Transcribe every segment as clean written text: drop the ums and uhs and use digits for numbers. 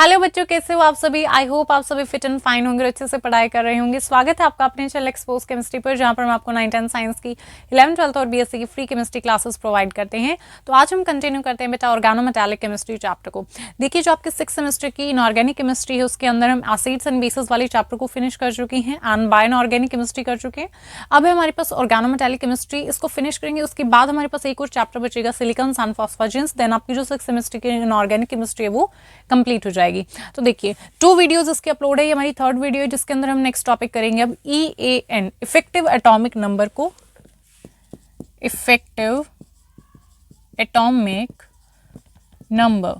Hello बच्चों, कैसे हो आप सभी। आई होप आप सभी फिट एंड फाइन होंगे और अच्छे से पढ़ाई कर रहे होंगे। स्वागत है आपका अपने चैनल एक्सपोज केमिस्ट्री पर, जहां पर हम आपको 9th 10th साइंस की 11th 12th और बीएससी की फ्री केमिस्ट्री क्लासेस प्रोवाइड करते हैं। तो आज हम कंटिन्यू करते हैं बेटा ऑर्गेनोमेटालिक केमिस्ट्री चैप्टर को। देखिए, जो आपके 6th सेमेस्टर की इनऑर्गेनिक केमिस्ट्री है उसके अंदर हम एसिड्स एंड बेसिस वाले चैप्टर को फिनिश कर चुके हैं एंड बाय इनऑर्गेनिक केमिस्ट्री कर चुके हैं। अब है हमारे पास ऑर्गेनोमेटालिक केमिस्ट्री, इसको फिनिश करेंगे। उसके बाद हमारे पास एक और चैप्टर बचेगा सिलिकॉन एंड फॉस्फेजेंस। देन आपकी जो 6th सेमेस्टर की इनऑर्गेनिक केमिस्ट्री है वो कंप्लीट हो जाएगी। तो देखिए 2 वीडियोस इसके अपलोड है, ये हमारी 3rd वीडियो है जिसके अंदर हम नेक्स्ट टॉपिक करेंगे अब EAN, इफेक्टिव एटॉमिक नंबर को, इफेक्टिव एटॉमिक नंबर।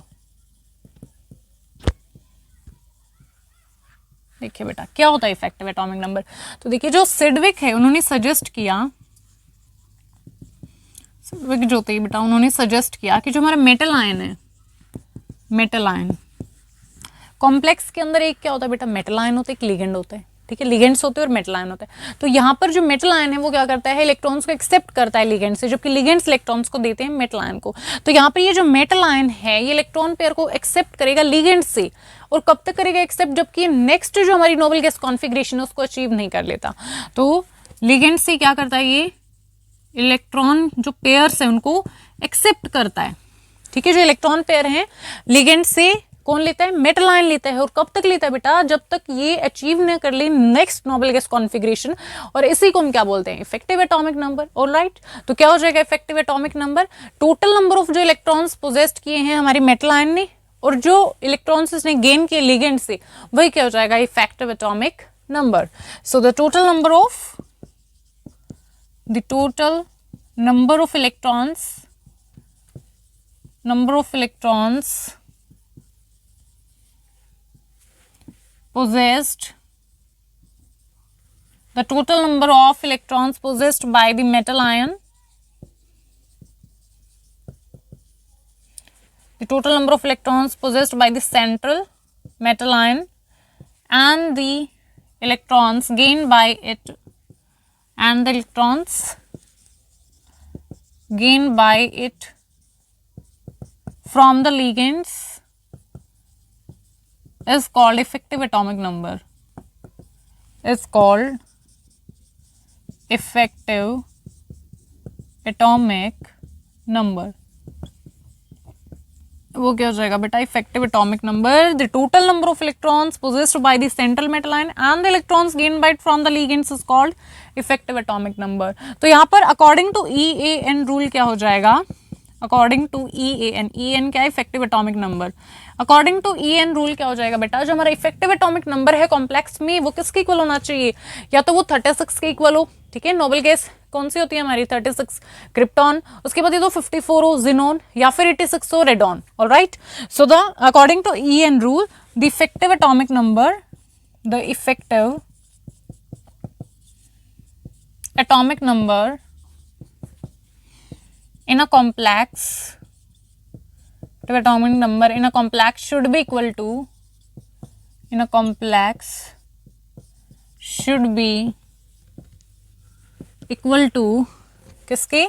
देखिए बेटा क्या होता है इफेक्टिव एटॉमिक नंबर। तो देखिए जो सिडविक है उन्होंने सजेस्ट किया, सिडविक जो थे बेटा उन्होंने सजेस्ट किया कि जो हमारा मेटल आयन है, मेटल आयन कॉम्प्लेक्स के अंदर एक क्या होता है बेटा, मेटल आयन होता है, एक लिगेंड होता है। ठीक है, लिगेंड्स होते हैं और मेटल आयन होता है। तो यहाँ पर जो मेटल आयन है वो क्या करता है, इलेक्ट्रॉन्स को एक्सेप्ट करता है लिगेंड से, जबकि लिगेंड्स इलेक्ट्रॉन्स को देते हैं मेटल आयन को। तो यहाँ पर ये जो मेटल आयन है ये इलेक्ट्रॉन पेयर को एक्सेप्ट करेगा लिगेंड से, और कब तक करेगा एक्सेप्ट, जबकि नेक्स्ट जो हमारी नोबल गैस कॉन्फिग्रेशन है उसको अचीव नहीं कर लेता। तो लिगेंड से क्या करता है, ये इलेक्ट्रॉन जो पेयर्स है उनको एक्सेप्ट करता है। ठीक है, जो इलेक्ट्रॉन पेयर है लिगेंड से कौन लेता है, मेटल आयन लेता है। और कब तक लेता है बेटा, जब तक ये अचीव न कर ले नेक्स्ट नोबल गैस कॉन्फिग्रेशन, और इसी को हम क्या बोलते हैं, इफेक्टिव एटॉमिक नंबर। ऑलराइट, तो क्या हो जाएगा effective atomic number, total number of जो इलेक्ट्रॉन्स पोजेस्ट किए हैं हमारी मेटल आयन ने और जो इलेक्ट्रॉन्स इसने गेन किए लिगेंड से, वही क्या हो जाएगा effective atomic number. So the total number of electrons possessed, the total number of electrons possessed by the metal ion, the total number of electrons possessed by the central metal ion, and the electrons gained by it, and the electrons gained by it from the ligands is called effective atomic number, is called effective atomic number। वो क्या हो जाएगा बेटा, effective atomic number, the total number of electrons possessed by the central metal ion and the electrons gained by from the ligands is called effective atomic number. तो यहाँ पर according to EAN rule क्या हो जाएगा, according to EAN क्या है, effective atomic number. According to EAN rule क्या हो जाएगा बेटा, जो हमारा इफेक्टिव एटॉमिक नंबर है कॉम्प्लेक्स में वो किसके इक्वल होना चाहिए, या तो वो 36 के इक्वल हो। ठीक है, नोबल गैस कौन सी होती है हमारी 36 क्रिप्टॉन, उसके बाद ये तो 54 हो जिनोन, या फिर 86 हो radon. Alright, so the according to EAN rule the effective atomic number, the effective atomic number in a complex, the atomic number in a complex should be equal to, in a complex should be equal to किसके,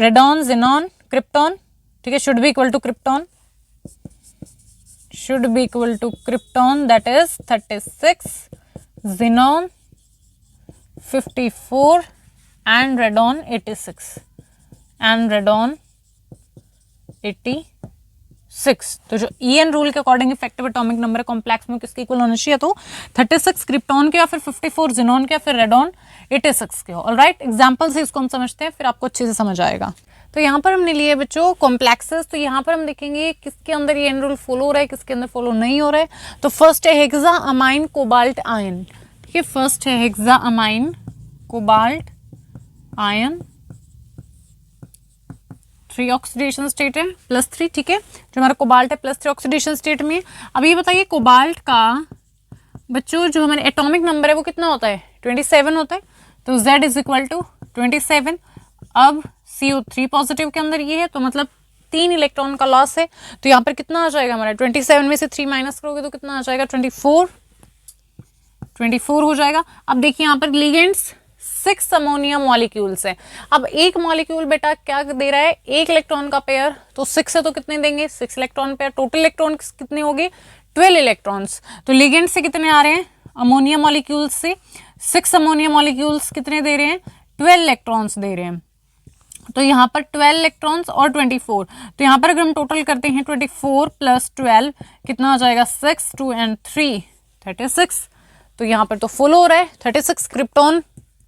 radon, xenon, krypton. ठीक है, should be equal to krypton, should be equal to krypton, that is 36, xenon 54 and radon 86 and radon 86। तो जो EAN rule के according effective atomic number complex में किसके equal होना चाहिए, तो 36 क्रिप्टॉन के, या फिर 54 जिनॉन के, या फिर रेडॉन 86 के हो। ऑलराइट, एग्जांपल से इसको हम समझते हैं, फिर आपको अच्छे से समझ आएगा। तो यहाँ पर हमने लिए बच्चों कॉम्प्लेक्सेस। तो यहाँ पर हम देखेंगे किसके अंदर EAN रूल फॉलो हो रहा है, किसके अंदर फॉलो नहीं हो रहा है। तो फर्स्ट है हेक्सा अमाइन कोबाल्ट आयन। ठीक है, फर्स्ट है hexa amine cobalt ion, 3 oxidation state है +3। ठीक है, जो हमारा कोबाल्ट है +3 ऑक्सीडेशन स्टेट में। अब ये बताइए कोबाल्ट का बच्चों जो हमारे एटॉमिक नंबर है वो कितना होता है, 27 होता है। तो Z इज इक्वल टू 27। अब CO3 पॉजिटिव के अंदर ये है, तो मतलब 3 इलेक्ट्रॉन का लॉस है। तो यहाँ पर कितना आ जाएगा हमारा, 27 में से 3 माइनस करोगे तो कितना आ जाएगा, 24 हो जाएगा। अब देखिए यहाँ पर लिगेंड्स 6 अमोनिया मॉलिक्यूल्स हैं। अब एक मॉलिक्यूल बेटा क्या दे रहा है, एक इलेक्ट्रॉन का पेयर, तो 6 है तो कितने देंगे, 6 इलेक्ट्रॉन पेयर। टोटल इलेक्ट्रॉन कितने हो गए, 12 इलेक्ट्रॉन्स। तो लिगेंड से कितने आ रहे हैं, अमोनिया मॉलिक्यूल्स से 6 अमोनिया मॉलिक्यूल्स कितने दे रहे हैं, 12 इलेक्ट्रॉन्स दे रहे हैं। तो यहाँ पर 12 इलेक्ट्रॉन्स और 24, तो यहाँ पर अगर हम टोटल करते हैं 24 प्लस 12 कितना आ जाएगा, 6 2 and 3 36। तो यहाँ पर तो फुल हो रहा है, 36 क्रिप्टॉन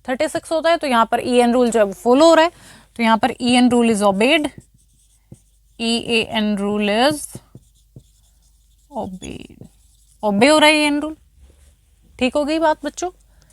36 होता है, तो यहाँ पर EN रूल जो है वो फुल हो रहा है। तो यहाँ पर EN rule is obeyed, EAN rule is obeyed, obey हो रहा है EN रूल। ठीक हो गई बात बच्चों,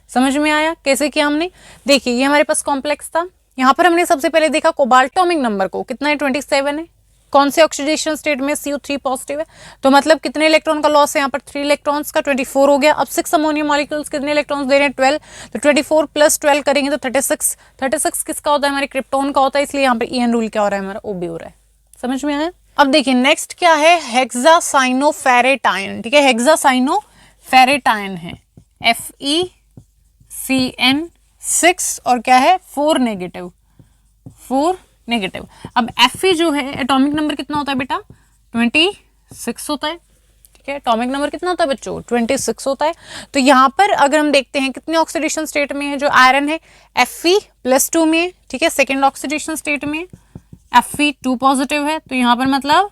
समझ में आया कैसे किया हमने। देखिए ये हमारे पास कॉम्प्लेक्स था, यहाँ पर हमने सबसे पहले देखा कोबाल्ट एटॉमिक नंबर को कितना है, 27 है। कौन से ऑक्सीडेशन स्टेट में, CO3 पॉजिटिव है, तो मतलब कितने इलेक्ट्रॉन का लॉस है यहाँ पर, 3 इलेक्ट्रॉन्स का, 24 हो गया। अब 6 अमोनिया मॉलिक्यूल्स कितने इलेक्ट्रॉन्स दे रहे हैं, 12, तो 24 प्लस 12 करेंगे तो 36। 36 किसका होता है, हमारे क्रिप्टॉन का होता है, इसलिए यहाँ पर EN रूल क्या हो रहा है हमारा, OB हो रहा है। समझ में आया। अब देखिए नेक्स्ट क्या है, हेक्सासाइनोफेरेटाइन। ठीक है, हेक्सासाइनोफेरेटाइन है FeCN6 और क्या है 4 नेगेटिव, 4 नेगेटिव। अब Fe जो है एटॉमिक नंबर कितना होता है बेटा, 26 होता है। ठीक है, एटॉमिक नंबर कितना होता है बच्चों, 26 होता है। तो यहाँ पर अगर हम देखते हैं कितने ऑक्सीडेशन स्टेट में है, जो आयरन है Fe+2 में, ठीक है, सेकेंड ऑक्सीडेशन स्टेट में Fe2 पॉजिटिव है, तो यहाँ पर मतलब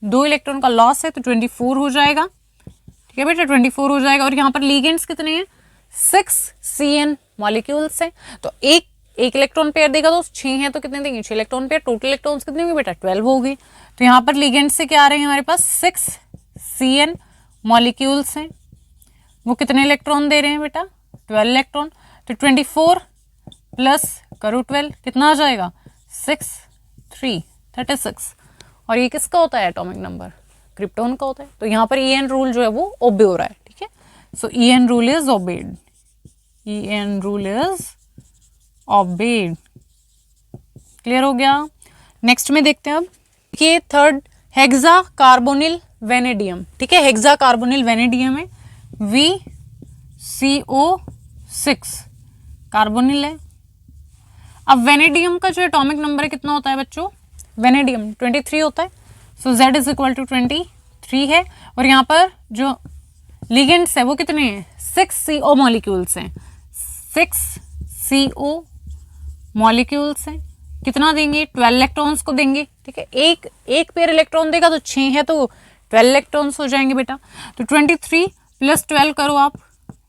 2 इलेक्ट्रॉन का लॉस है, तो 24 हो जाएगा। ठीक है बेटा, 24 हो जाएगा। और यहाँ पर लीगेंड्स कितने हैं, 6 CN मॉलिक्यूल्स हैं, तो एक इलेक्ट्रॉन पेयर देगा तो 6 है, तो कितने देंगे, 6 इलेक्ट्रॉन पेयर। टोटल इलेक्ट्रॉन्स कितने होंगे बेटा, 12 हो गई। तो यहाँ पर लीगेंड्स से क्या आ रहे हैं हमारे पास, 6 CN मॉलिक्यूल्स हैं, वो कितने इलेक्ट्रॉन दे रहे हैं बेटा, 12 इलेक्ट्रॉन। तो 24 प्लस करो 12 कितना आ जाएगा, 6 3 36। और ये किसका होता है एटॉमिक नंबर, क्रिप्टॉन का होता है। तो यहाँ पर EN रूल जो है वो ओबे हो रहा है। ठीक है, so EN rule is obeyed, EN rule is obeyed. Clear हो गया। नेक्स्ट में देखते हैं अब, ये थर्ड हेक्सा कार्बोनिल वेनेडियम। ठीक है, हेक्सा कार्बोनिल वेनेडियम है, VCO6 कार्बोनिल है। अब वेनेडियम का जो एटॉमिक नंबर है कितना होता है बच्चों, वेनेडियम 23 होता है, सो Z इज इक्वल टू 23 है। और यहाँ पर जो लिगेंड्स है वो कितने हैं, 6 CO मॉलिक्यूल्स हैं, 6 CO मॉलिक्यूल्स हैं। कितना देंगे, 12 इलेक्ट्रॉन्स को देंगे। ठीक है, एक पेयर इलेक्ट्रॉन देगा तो 6 है, तो 12 इलेक्ट्रॉन्स हो जाएंगे बेटा। तो 23 प्लस 12 करो आप,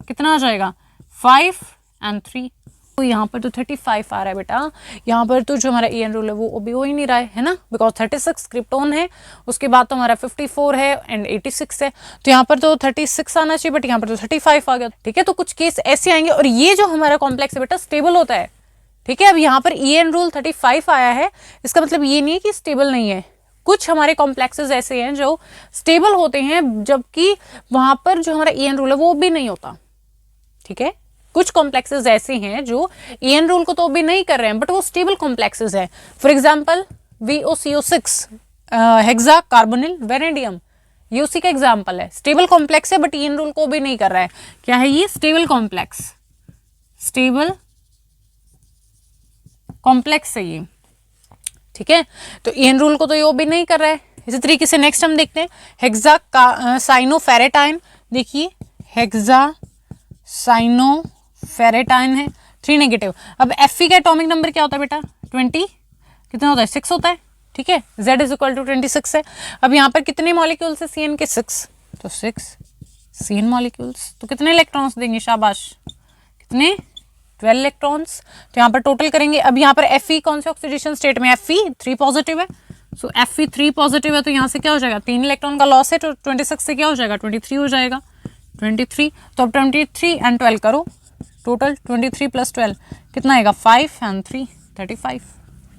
कितना आ जाएगा, 5 and 3। तो यहाँ पर तो 35 आ रहा है बेटा। यहाँ पर तो जो हमारा EN रूल है वो ओबे हो ही नहीं रहा है ना, बिकॉज 36 क्रिप्टॉन है, उसके बाद तो हमारा 54 है एंड 86 है, तो यहाँ पर तो 36 आना चाहिए, बट यहाँ पर तो 35 आ गया। ठीक है, तो कुछ केस ऐसे आएंगे। और ये जो हमारा कॉम्प्लेक्स है बेटा स्टेबल होता है। ठीक है, अब यहाँ पर EN रूल 35 आया है, इसका मतलब ये नहीं है कि स्टेबल नहीं है। कुछ हमारे कॉम्प्लेक्सेस ऐसे हैं जो स्टेबल होते हैं, जबकि वहां पर जो हमारा EN रूल है वो भी नहीं होता। ठीक है, कुछ कॉम्प्लेक्सेस ऐसे हैं जो EN रूल को तो भी नहीं कर रहे हैं, बट वो स्टेबल कॉम्प्लेक्सेस हैं। For example VOCO6 hexa carbonyl vanadium, ये उसी का एग्जांपल है। स्टेबल कॉम्प्लेक्स है बट EN रूल को भी नहीं कर रहा है। क्या है ये, स्टेबल कॉम्प्लेक्स, स्टेबल कॉम्प्लेक्स है ये। ठीक है, तो EN रूल को तो ये भी नहीं कर रहा है। इसी तरीके से नेक्स्ट हम देखते हैं हेक्सासाइनोफेरेटाइन। देखिए हेक्सासाइनोफेरेटाइन है, 3 नेगेटिव। अब Fe का एटॉमिक नंबर क्या होता है बेटा, 20 कितना होता है, 6 होता है। ठीक है, Z इज इक्वल टू 26 है। अब यहाँ पर कितने मॉलिक्यूल्स है CN के, 6, तो 6 CN मॉलिक्यूल्स, तो कितने इलेक्ट्रॉन्स देंगे, शाबाश, कितने, 12 इलेक्ट्रॉन्स। तो यहाँ पर टोटल करेंगे। अब यहाँ पर Fe कौन से ऑक्सीडेशन स्टेट में, Fe3 पॉजिटिव है, सो Fe3 पॉजिटिव है, तो यहाँ से क्या हो जाएगा, 3 इलेक्ट्रॉन का लॉस है, तो 26 से क्या हो जाएगा, 23 हो जाएगा, 23। तो अब 23 and 12 करो, टोटल 23 प्लस 12 कितना आएगा, 5 and 3 35।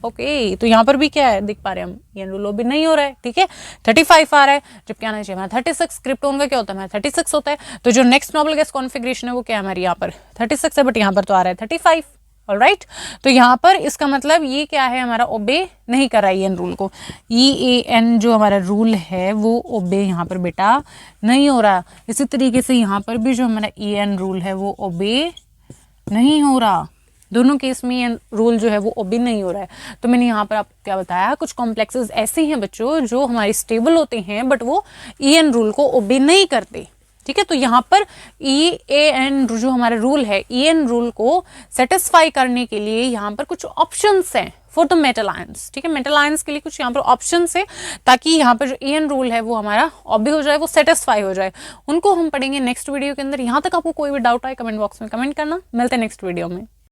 ओके, तो यहाँ पर भी क्या है देख पा रहे हैं हम, EN रूल भी नहीं हो रहा है। ठीक है, 35 आ रहा है, जब क्या आना चाहिए हमारा 36। क्रिप्टॉन का क्या होता है, हमारा 36 होता है। तो जो नेक्स्ट नोबल गैस कॉन्फ़िगरेशन है वो क्या है हमारी, यहाँ पर 36 है, बट यहाँ पर तो आ रहा है 35। ऑलराइट, तो यहाँ पर इसका मतलब ये क्या है, हमारा ओबे नहीं कर रहा है EN रूल को। EAN जो हमारा रूल है वो ओबे यहाँ पर बेटा नहीं हो रहा। इसी तरीके से यहाँ पर भी जो हमारा EN रूल है वो ओबे नहीं हो रहा। दोनों केस में ये रूल जो है वो ओबे नहीं हो रहा है। तो मैंने यहाँ पर आपको क्या बताया, कुछ कॉम्प्लेक्सेस ऐसे हैं बच्चों जो हमारे स्टेबल होते हैं बट वो EN रूल को ओबे नहीं करते, ठीक है। तो यहाँ पर EAN जो हमारा रूल है, EN रूल को सेटिस्फाई करने के लिए यहाँ पर कुछ ऑप्शंस हैं फॉर द मेटल आयंस, ठीक है। मेटल आयंस के लिए कुछ यहाँ पर ऑप्शंस है ताकि यहाँ पर जो EN रूल है वो हमारा ऑबे हो जाए, वो सेटिस्फाई हो जाए। उनको हम पढ़ेंगे नेक्स्ट वीडियो के अंदर। यहाँ तक आपको कोई भी डाउट आए कमेंट बॉक्स में कमेंट करना। मिलते हैं नेक्स्ट वीडियो में।